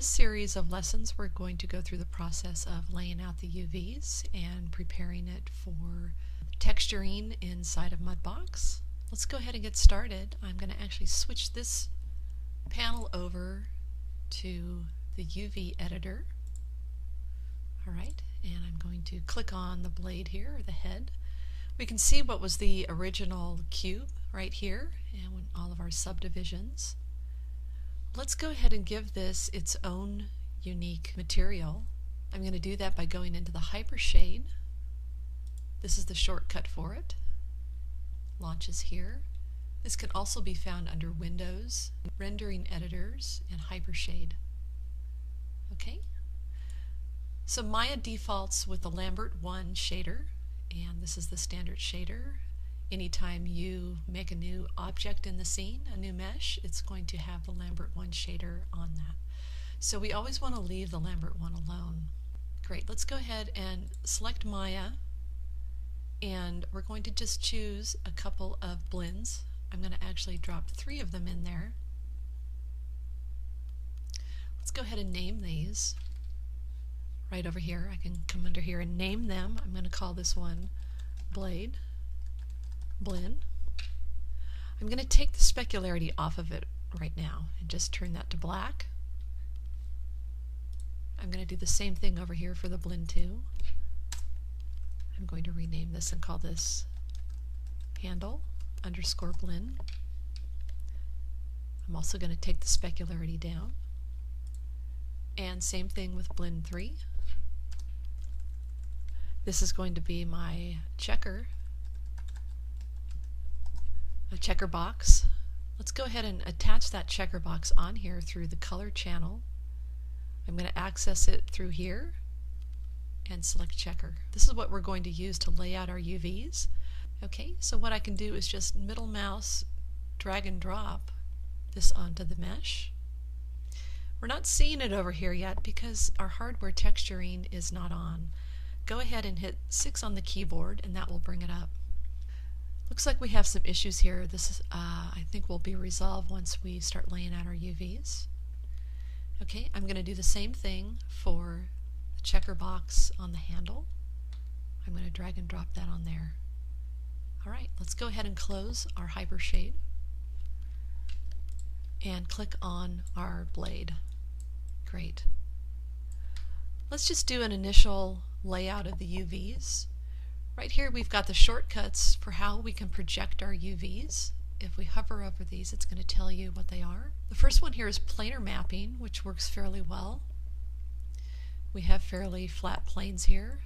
series of lessons, we're going to go through the process of laying out the UVs and preparing it for texturing inside of Mudbox. Let's go ahead and get started. I'm going to actually switch this panel over to the UV editor. Alright, and I'm going to click on the blade here, or the head. We can see what was the original cube right here, and all of our subdivisions. Let's go ahead and give this its own unique material. I'm going to do that by going into the Hypershade. This is the shortcut for it. Launches here. This can also be found under Windows, Rendering Editors, and Hypershade. Okay. So Maya defaults with the Lambert 1 shader, and this is the standard shader. Anytime you make a new object in the scene, a new mesh, it's going to have the Lambert 1 shader on that. So we always want to leave the Lambert 1 alone. Great, let's go ahead and select Maya, and we're going to just choose a couple of blends. I'm going to actually drop 3 of them in there. Let's go ahead and name these. Right over here, I can come under here and name them. I'm going to call this one Blend. I'm going to take the specularity off of it right now and just turn that to black. I'm going to do the same thing over here for the Blend 2. I'm going to rename this and call this handle_blend. I'm also going to take the specularity down. And same thing with Blend 3. This is going to be my checker box. Let's go ahead and attach that checker box on here through the color channel. I'm going to access it through here and select checker. This is what we're going to use to lay out our UVs. Okay, so what I can do is just middle mouse, drag and drop this onto the mesh. We're not seeing it over here yet because our hardware texturing is not on. Go ahead and hit 6 on the keyboard and that will bring it up. Looks like we have some issues here. This I think will be resolved once we start laying out our UVs. Okay, I'm going to do the same thing for the checker box on the handle. I'm going to drag and drop that on there. Alright, let's go ahead and close our Hypershade and click on our blade. Great. Let's just do an initial layout of the UVs. Right here we've got the shortcuts for how we can project our UVs. If we hover over these, it's going to tell you what they are. The first one here is planar mapping, which works fairly well. We have fairly flat planes here.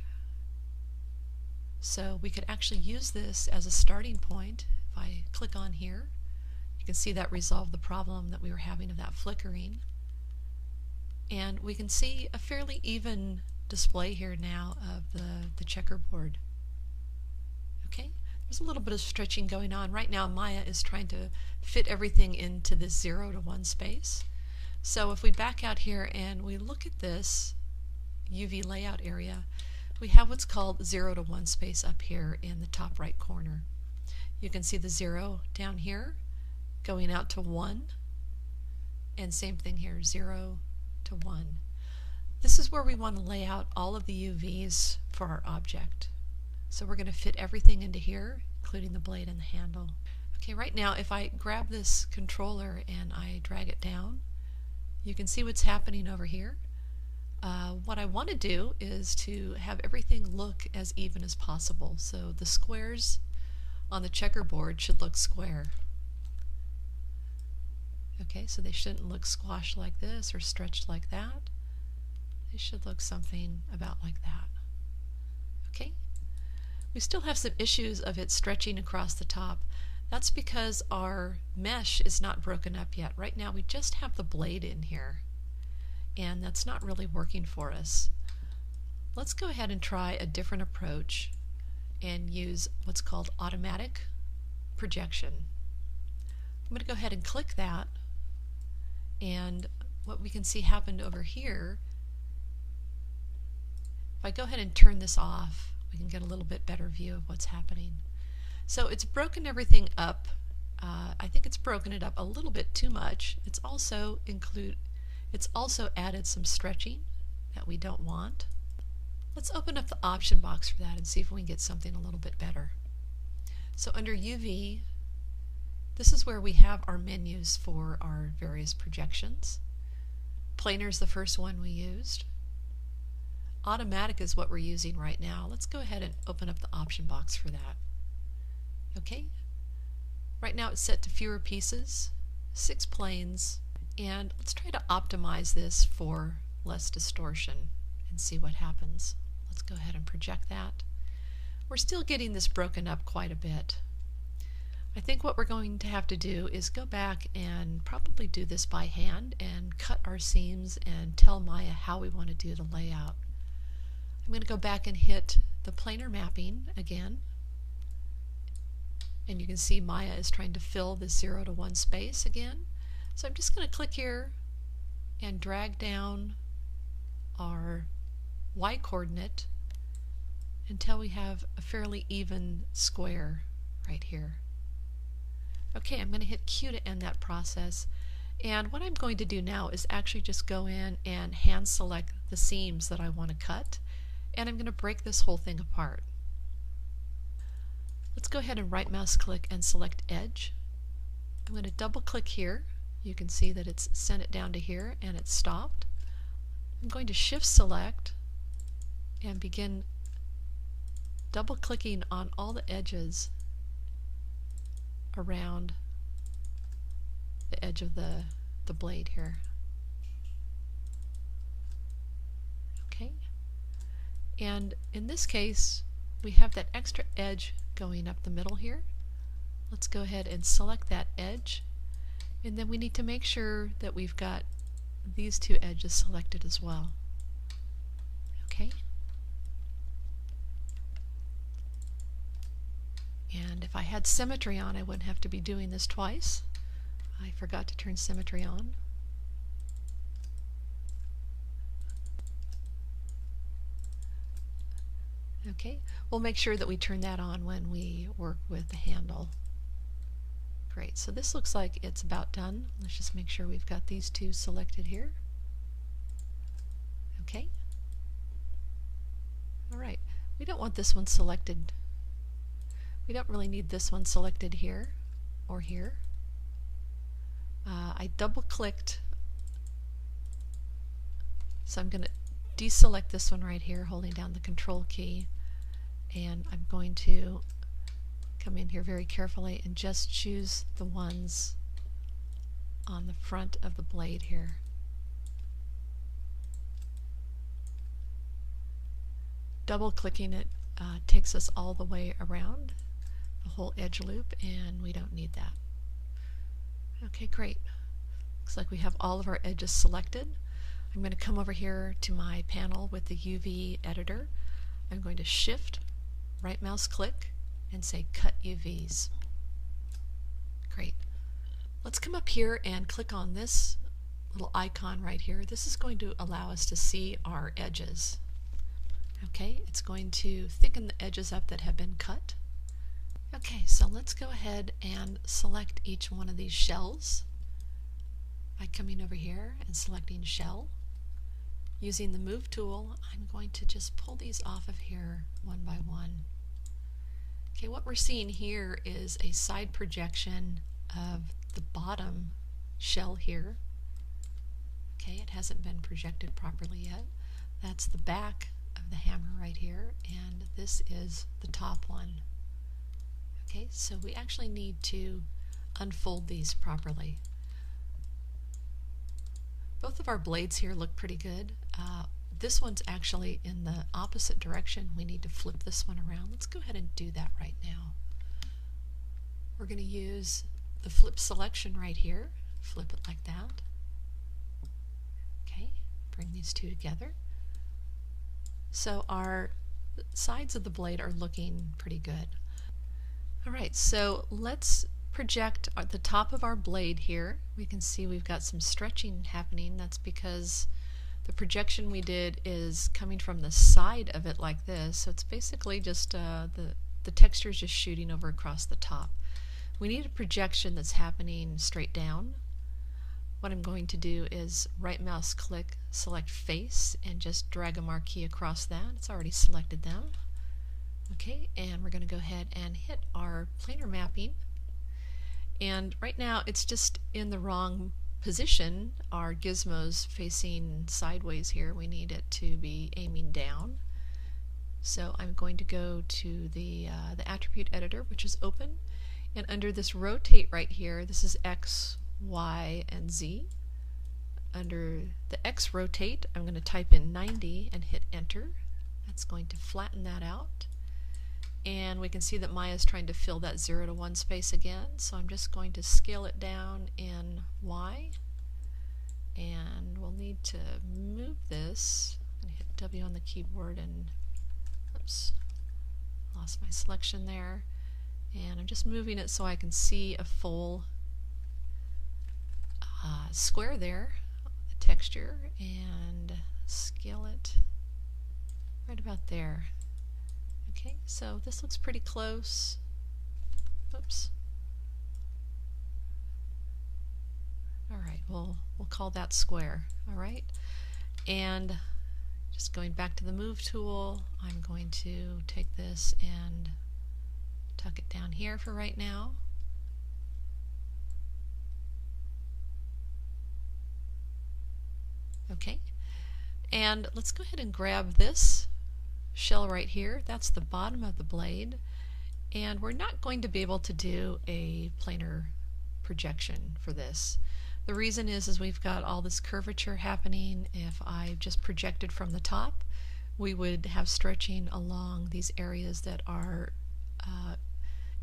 So we could actually use this as a starting point. If I click on here, you can see that resolved the problem that we were having of that flickering. And we can see a fairly even display here now of the checkerboard. Okay, there's a little bit of stretching going on. Right now Maya is trying to fit everything into this 0 to 1 space. So if we back out here and we look at this UV layout area, we have what's called 0 to 1 space up here in the top right corner. You can see the 0 down here going out to 1, and same thing here, 0 to 1. This is where we want to lay out all of the UVs for our object. So we're going to fit everything into here, including the blade and the handle. Okay, right now if I grab this controller and I drag it down, you can see what's happening over here. What I want to do is to have everything look as even as possible. So the squares on the checkerboard should look square. Okay, so they shouldn't look squashed like this or stretched like that. They should look something about like that. Okay? We still have some issues of it stretching across the top. That's because our mesh is not broken up yet. Right now we just have the blade in here, and that's not really working for us. Let's go ahead and try a different approach and use what's called automatic projection. I'm going to go ahead and click that, and what we can see happened over here, if I go ahead and turn this off, we can get a little bit better view of what's happening. So it's broken everything up. I think it's broken it up a little bit too much. It's also It's also added some stretching that we don't want. Let's open up the option box for that and see if we can get something a little bit better. So under UV, this is where we have our menus for our various projections. Planar is the first one we used. Automatic is what we're using right now. Let's go ahead and open up the option box for that. Okay, right now it's set to fewer pieces, 6 planes, and let's try to optimize this for less distortion and see what happens. Let's go ahead and project that. We're still getting this broken up quite a bit. I think what we're going to have to do is go back and probably do this by hand and cut our seams and tell Maya how we want to do the layout. I'm going to go back and hit the planar mapping again, and you can see Maya is trying to fill the 0 to 1 space again. So I'm just going to click here and drag down our Y coordinate until we have a fairly even square right here. Okay, I'm going to hit Q to end that process, and what I'm going to do now is actually just go in and hand select the seams that I want to cut, and I'm going to break this whole thing apart. Let's go ahead and right mouse click and select Edge. I'm going to double click here. You can see that it's sent it down to here and it's stopped. I'm going to shift select and begin double clicking on all the edges around the edge of the blade here. Okay, and in this case we have that extra edge going up the middle here. Let's go ahead and select that edge, and then we need to make sure that we've got these two edges selected as well. Okay, and if I had symmetry on, I wouldn't have to be doing this twice. I forgot to turn symmetry on. Okay, we'll make sure that we turn that on when we work with the handle. Great, so this looks like it's about done. Let's just make sure we've got these two selected here. Okay. Alright, we don't want this one selected. We don't really need this one selected here or here. I double clicked, so I'm going to deselect this one right here, holding down the Control key, and I'm going to come in here very carefully and just choose the ones on the front of the blade here. Double clicking it takes us all the way around the whole edge loop, and we don't need that. Okay, great. Looks like we have all of our edges selected. I'm going to come over here to my panel with the UV editor. I'm going to shift, right mouse click, and say Cut UVs. Great. Let's come up here and click on this little icon right here. This is going to allow us to see our edges. Okay, it's going to thicken the edges up that have been cut. Okay, so let's go ahead and select each one of these shells by coming over here and selecting shell. Using the Move tool, I'm going to just pull these off of here one by one. Okay, what we're seeing here is a side projection of the bottom shell here. Okay, it hasn't been projected properly yet. That's the back of the hammer right here, and this is the top one. Okay, so we actually need to unfold these properly. Both of our blades here look pretty good. This one's actually in the opposite direction. We need to flip this one around. Let's go ahead and do that right now. We're going to use the flip selection right here. Flip it like that. Okay, bring these two together. So our sides of the blade are looking pretty good. Alright, so let's project at the top of our blade here. We can see we've got some stretching happening. That's because the projection we did is coming from the side of it like this. So it's basically just the texture is just shooting over across the top. We need a projection that's happening straight down. what I'm going to do is right mouse click, select face, and just drag a marquee across that. It's already selected them. Okay, and we're going to go ahead and hit our planar mapping. And right now it's just in the wrong position. Our gizmo's facing sideways here. We need it to be aiming down. So I'm going to go to the attribute editor, which is open, and under this rotate right here, this is X, Y, and Z. Under the X rotate, I'm going to type in 90 and hit enter. That's going to flatten that out. And we can see that Maya's trying to fill that 0 to 1 space again, so I'm just going to scale it down in Y, and we'll need to move this. I'm going to hit W on the keyboard and oops, lost my selection there, and I'm just moving it so I can see a full square there, the texture, and scale it right about there. Okay, so this looks pretty close. Oops. Alright, we'll call that square. Alright, and just going back to the move tool, I'm going to take this and tuck it down here for right now. Okay, and let's go ahead and grab this shell right here. That's the bottom of the blade, and we're not going to be able to do a planar projection for this. The reason is we've got all this curvature happening. If I just projected from the top, we would have stretching along these areas that are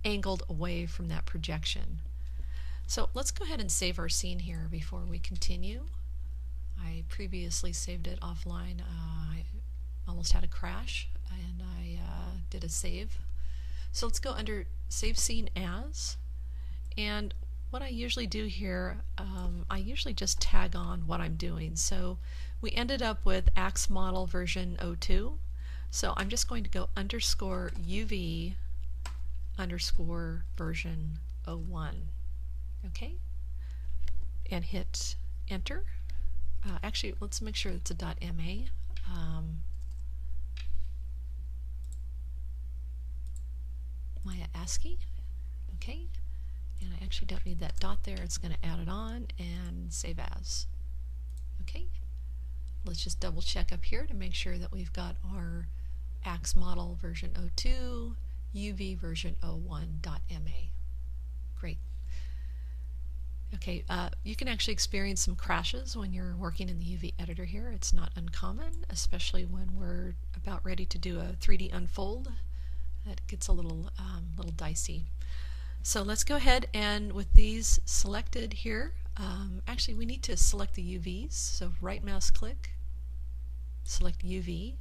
angled away from that projection. So let's go ahead and save our scene here before we continue. I previously saved it offline. I almost had a crash, and I did a save. So let's go under Save Scene As, and what I usually do here, I usually just tag on what I'm doing. So we ended up with Axe Model version 02, so I'm just going to go underscore UV underscore version 01, okay, and hit enter. Actually, let's make sure it's a .ma. Maya ASCII, okay, and I actually don't need that dot there. It's going to add it on and save as. Okay, let's just double check up here to make sure that we've got our Axe Model version 02, UV version 01.ma. Great. Okay, you can actually experience some crashes when you're working in the UV editor here. It's not uncommon, especially when we're about ready to do a 3D unfold. That gets a little dicey. So let's go ahead and with these selected here, actually we need to select the UVs. So right mouse click, select UV,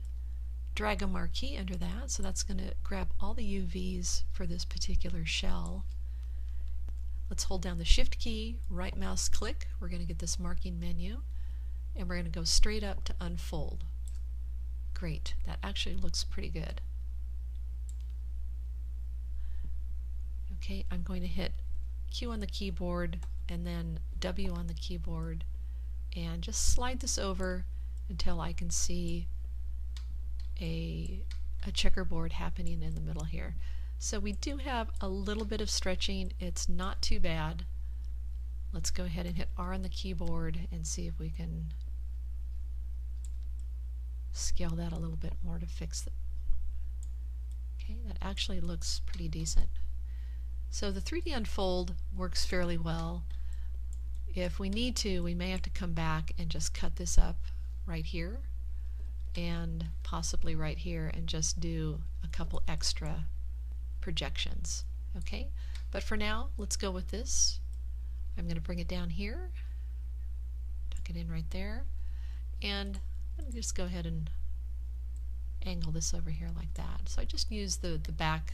drag a marquee under that. So that's going to grab all the UVs for this particular shell. Let's hold down the Shift key, right mouse click. We're going to get this marking menu, and we're going to go straight up to unfold. Great, that actually looks pretty good. Okay, I'm going to hit Q on the keyboard and then W on the keyboard and just slide this over until I can see a checkerboard happening in the middle here. So we do have a little bit of stretching. It's not too bad. Let's go ahead and hit R on the keyboard and see if we can scale that a little bit more to fix it. Okay, that actually looks pretty decent. So the 3D unfold works fairly well. If we need to, we may have to come back and just cut this up right here and possibly right here and just do a couple extra projections. Okay, but for now, let's go with this. I'm going to bring it down here, tuck it in right there, and I'm going to just go ahead and angle this over here like that. So I just use the back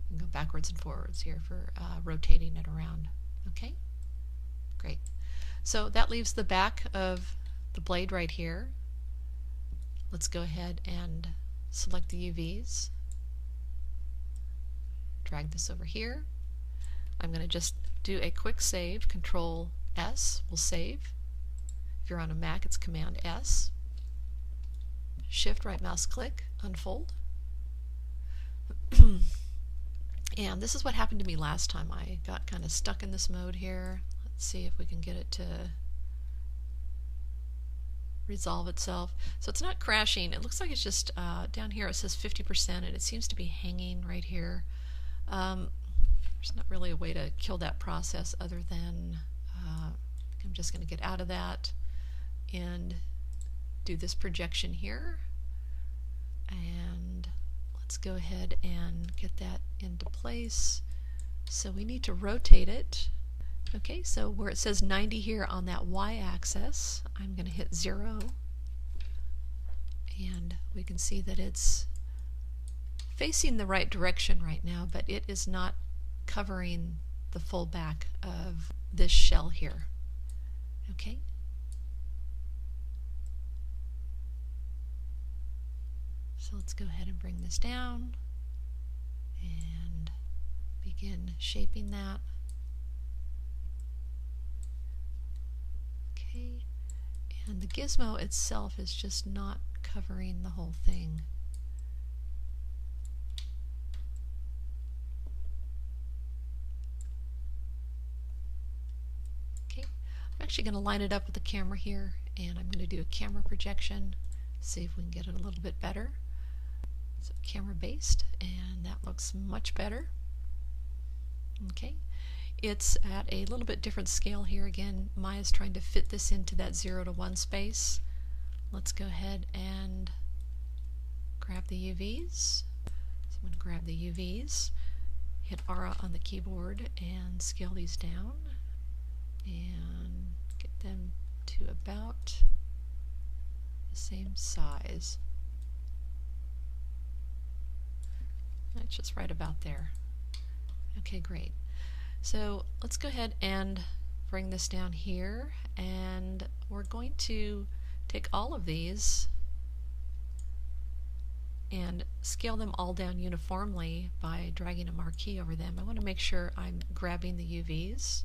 and go backwards and forwards here for rotating it around. Okay, great. So that leaves the back of the blade right here. Let's go ahead and select the UVs, drag this over here. I'm going to just do a quick save. Control S will save. If you're on a Mac, it's Command S. Shift right mouse click, unfold. And this is what happened to me last time. I got kind of stuck in this mode here. Let's see if we can get it to resolve itself. So it's not crashing. It looks like it's just down here it says 50% and it seems to be hanging right here. There's not really a way to kill that process other than I'm just going to get out of that and do this projection here. And let's go ahead and get that into place. So we need to rotate it. Okay, so where it says 90 here on that y-axis, I'm going to hit 0. And we can see that it's facing the right direction right now, but it is not covering the full back of this shell here. Okay. So let's go ahead and bring this down and begin shaping that. Okay, and the gizmo itself is just not covering the whole thing. Okay, I'm actually going to line it up with the camera here, and I'm going to do a camera projection, see if we can get it a little bit better. So camera based, and that looks much better. Okay, it's at a little bit different scale here. Again, Maya's trying to fit this into that 0 to 1 space. Let's go ahead and grab the UVs. So I'm going to grab the UVs, hit R on the keyboard, and scale these down and get them to about the same size. That's just right about there. Okay, great. So let's go ahead and bring this down here, and we're going to take all of these and scale them all down uniformly by dragging a marquee over them. I want to make sure I'm grabbing the UVs,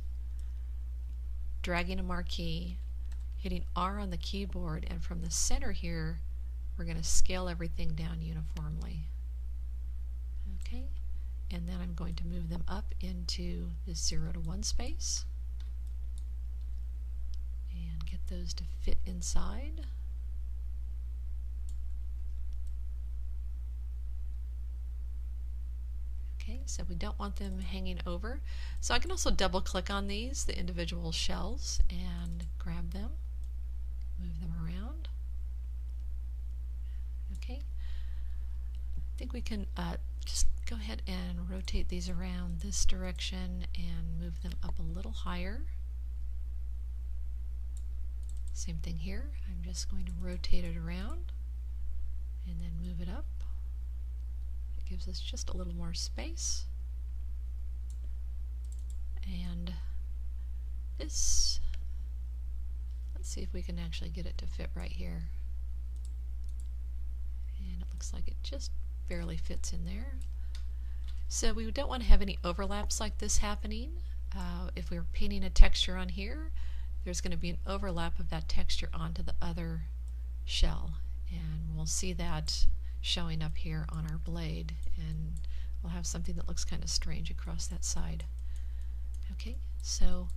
dragging a marquee, hitting R on the keyboard, and from the center here we're going to scale everything down uniformly. Okay, and then I'm going to move them up into this 0 to 1 space and get those to fit inside. Okay, so we don't want them hanging over. So I can also double click on these, the individual shells, and grab them, move them around. Okay, I think we can just go ahead and rotate these around this direction and move them up a little higher. Same thing here. I'm just going to rotate it around and then move it up. It gives us just a little more space. And this, let's see if we can actually get it to fit right here. And it looks like it just barely fits in there. So we don't want to have any overlaps like this happening. If we were painting a texture on here, there's going to be an overlap of that texture onto the other shell, and we'll see that showing up here on our blade, and we'll have something that looks kind of strange across that side. Okay, so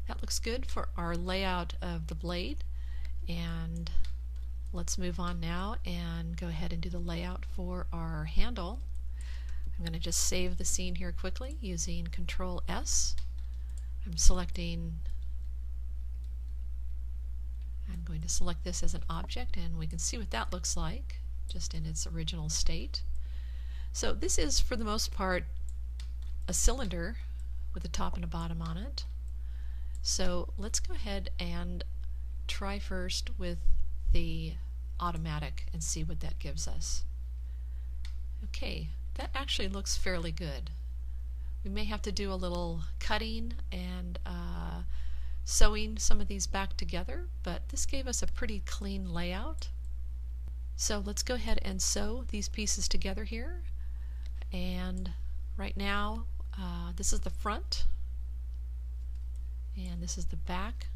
that looks good for our layout of the blade, and let's move on now and go ahead and do the layout for our handle. I'm going to just save the scene here quickly using Control S. I'm going to select this as an object, and we can see what that looks like just in its original state. So this is, for the most part, a cylinder with a top and a bottom on it. So let's go ahead and try first with the automatic and see what that gives us. Okay, that actually looks fairly good. We may have to do a little cutting and sewing some of these back together, but this gave us a pretty clean layout. So let's go ahead and sew these pieces together here. And right now This is the front, and this is the back,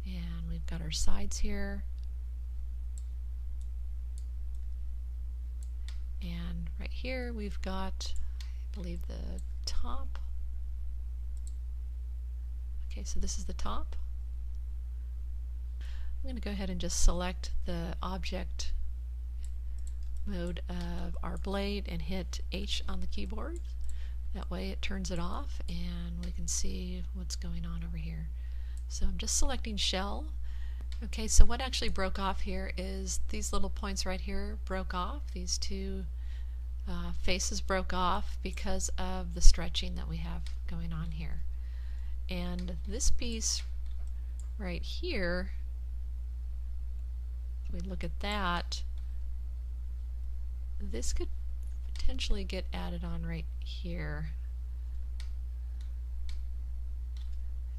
and we've got our sides here, and right here we've got, I believe, the top. Okay, so this is the top. I'm going to go ahead and just select the object mode of our blade and hit H on the keyboard. That way it turns it off and we can see what's going on over here. So I'm just selecting shell. Okay, so what actually broke off here is these little points right here broke off. These two faces broke off because of the stretching that we have going on here. And this piece right here, if we look at that, this could potentially get added on right here.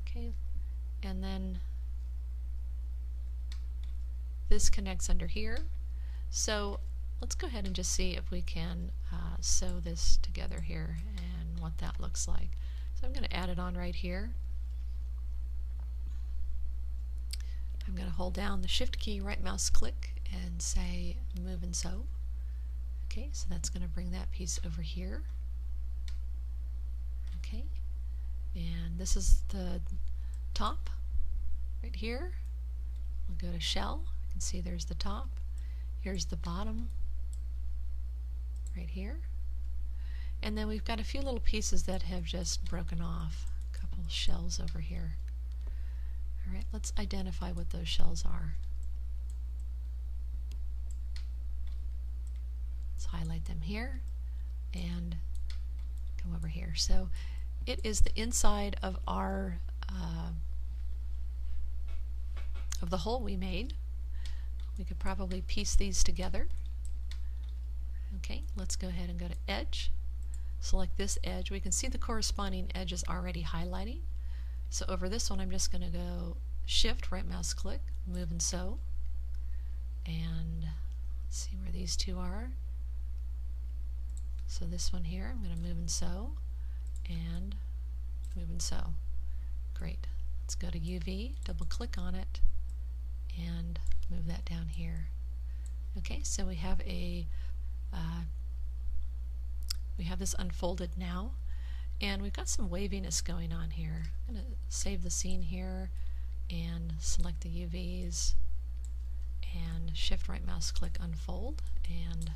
Okay, and then this connects under here. So let's go ahead and just see if we can sew this together here and what that looks like. So I'm going to add it on right here. I'm going to hold down the Shift key, right mouse click, and say Move and Sew. Okay, so that's going to bring that piece over here. Okay, and this is the top right here. We'll go to shell. You can see there's the top. Here's the bottom right here. And then we've got a few little pieces that have just broken off. A couple shells over here. Alright, let's identify what those shells are. Let's highlight them here and come over here. So it is the inside of our of the hole we made. We could probably piece these together. Okay, let's go ahead and go to Edge. Select this edge. We can see the corresponding edge is already highlighting. So over this one I'm just going to go Shift, right mouse click, Move and Sew. And let's see where these two are. So this one here, I'm going to Move and Sew and Move and Sew. Great. Let's go to UV, double click on it, and move that down here. Okay, so we have this unfolded now, and we've got some waviness going on here. I'm going to save the scene here and select the UVs and Shift, right mouse click, Unfold, and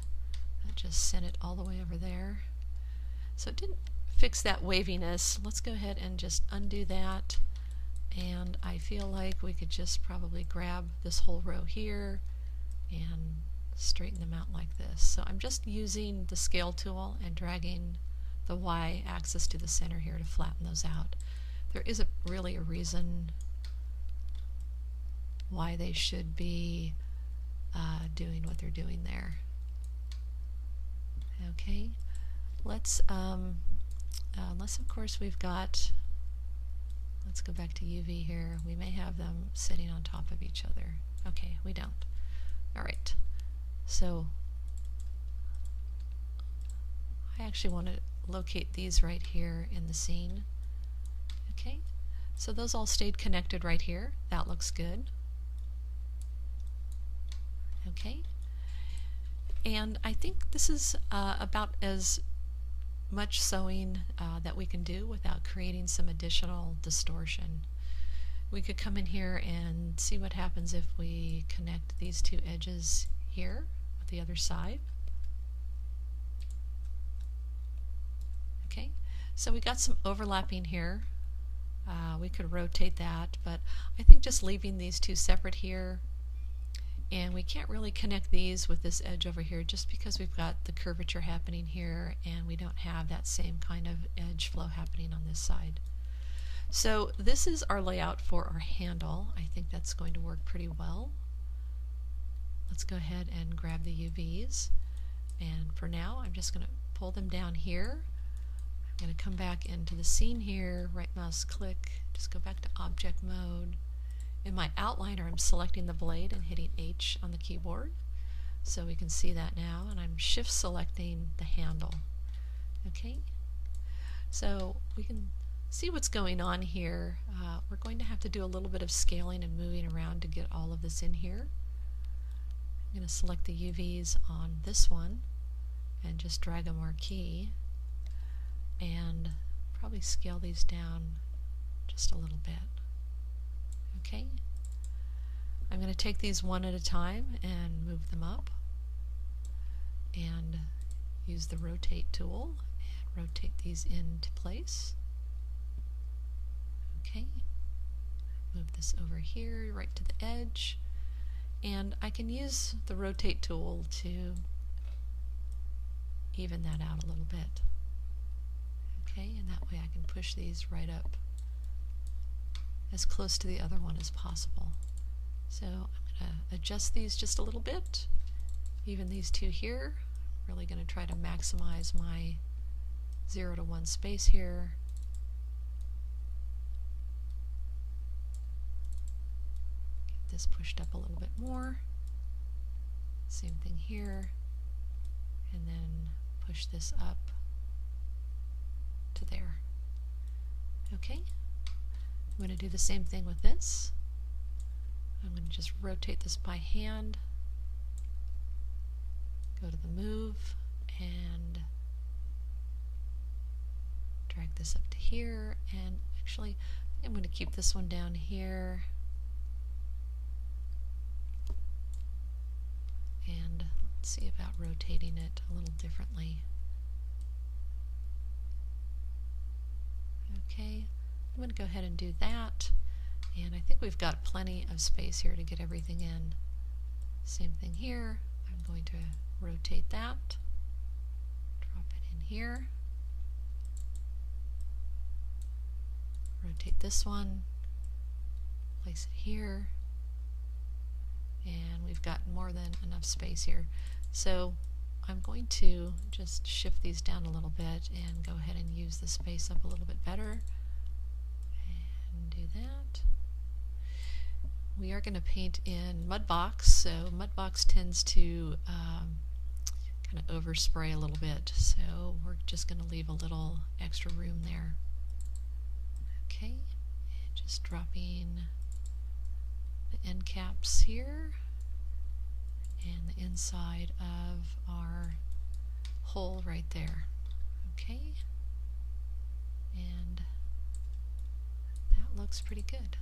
that just sent it all the way over there. So it didn't fix that waviness. Let's go ahead and just undo that, and I feel like we could just probably grab this whole row here and straighten them out like this. So I'm just using the scale tool and dragging the Y axis to the center here to flatten those out. There isn't really a reason why they should be doing what they're doing there. Okay, let's unless of course we've got, let's go back to UV here. We may have them sitting on top of each other. Okay, we don't. Alright, so I actually want to locate these right here in the scene. Okay, so those all stayed connected right here. That looks good. Okay, and I think this is about as much sewing that we can do without creating some additional distortion. We could come in here and see what happens if we connect these two edges here with the other side. Okay, so we got some overlapping here. We could rotate that, but I think just leaving these two separate here, and we can't really connect these with this edge over here just because we've got the curvature happening here and we don't have that same kind of edge flow happening on this side. So this is our layout for our handle. I think that's going to work pretty well. Let's go ahead and grab the UVs, and for now I'm just going to pull them down here. I'm going to come back into the scene here, right mouse click, just go back to object mode. In my outliner I'm selecting the blade and hitting H on the keyboard, so we can see that now, and I'm shift selecting the handle. Okay, so we can see what's going on here. We're going to have to do a little bit of scaling and moving around to get all of this in here. I'm going to select the UVs on this one and just drag a marquee and probably scale these down just a little bit. Okay, I'm going to take these one at a time and move them up and use the rotate tool and rotate these into place. Okay, move this over here right to the edge, and I can use the rotate tool to even that out a little bit. Okay, and that way I can push these right up as close to the other one as possible. So I'm going to adjust these just a little bit, even these two here. I'm really going to try to maximize my 0 to 1 space here. Get this pushed up a little bit more. Same thing here, and then push this up to there. Okay, I'm going to do the same thing with this. I'm going to just rotate this by hand, go to the move, and drag this up to here. And actually, I'm going to keep this one down here. And let's see about rotating it a little differently. Okay, I'm going to go ahead and do that. And I think we've got plenty of space here to get everything in. Same thing here. I'm going to rotate that, drop it in here, rotate this one, place it here, and we've got more than enough space here. So I'm going to just shift these down a little bit and go ahead and use the space up a little bit better and do that. We are going to paint in Mudbox, so Mudbox tends to kind of overspray a little bit, so we're just going to leave a little extra room there. Okay, and just dropping the end caps here and the inside of our hole right there. Okay, and that looks pretty good.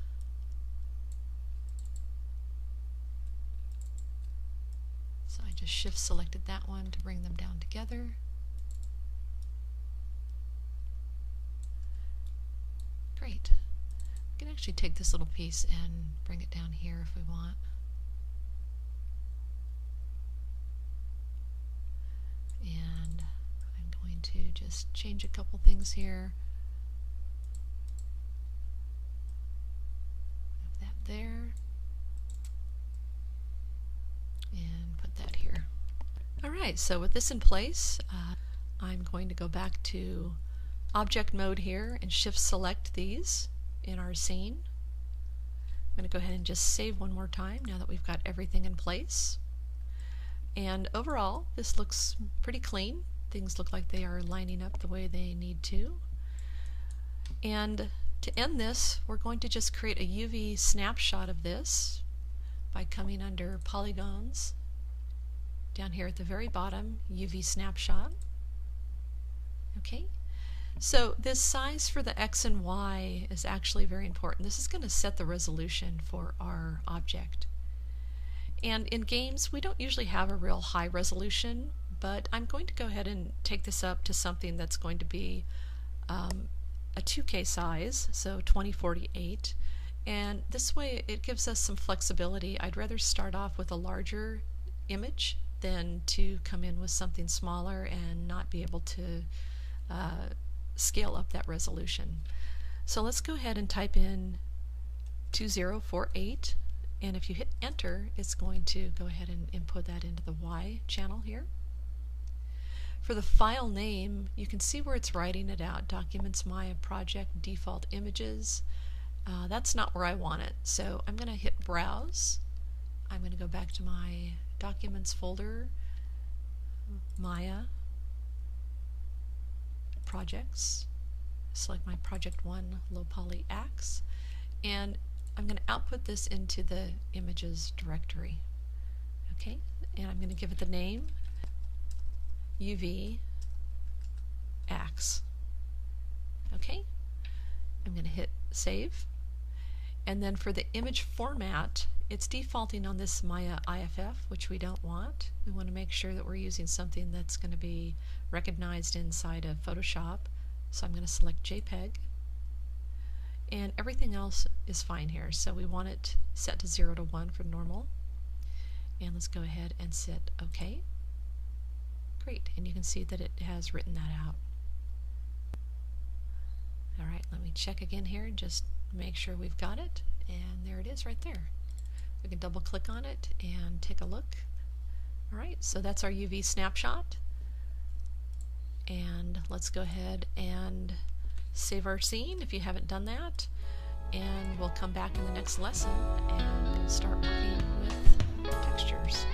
So I just shift selected that one to bring them down together. Great. We can actually take this little piece and bring it down here if we want. And I'm going to just change a couple things here. Move that there. And put that here. Alright, so with this in place, I'm going to go back to object mode here and shift select these in our scene. I'm going to go ahead and just save one more time now that we've got everything in place. And overall, this looks pretty clean. Things look like they are lining up the way they need to. And to end this, we're going to just create a UV snapshot of this by coming under Polygons, down here at the very bottom, UV snapshot. Okay, so this size for the X and Y is actually very important. This is going to set the resolution for our object. And in games, we don't usually have a real high resolution, but I'm going to go ahead and take this up to something that's going to be a 2K size, so 2048. And this way it gives us some flexibility. I'd rather start off with a larger image than to come in with something smaller and not be able to scale up that resolution. So let's go ahead and type in 2048, and if you hit enter, it's going to go ahead and input that into the Y channel here. For the file name, you can see where it's writing it out, Documents Maya Project Default Images. That's not where I want it, so I'm going to hit Browse. I'm going to go back to my Documents folder, Maya, projects, select my project 1 low poly axe, and I'm going to output this into the images directory. Okay, and I'm going to give it the name UV axe. Okay, I'm going to hit save, and then for the image format, it's defaulting on this Maya IFF, which we don't want. We want to make sure that we're using something that's going to be recognized inside of Photoshop. So I'm going to select JPEG, and everything else is fine here. So we want it set to 0 to 1 for normal, and let's go ahead and set OK. Great, and you can see that it has written that out. Alright, let me check again here and just make sure we've got it, and there it is right there. We can double click on it and take a look. Alright, so that's our UV snapshot, and let's go ahead and save our scene if you haven't done that, and we'll come back in the next lesson and start working with textures.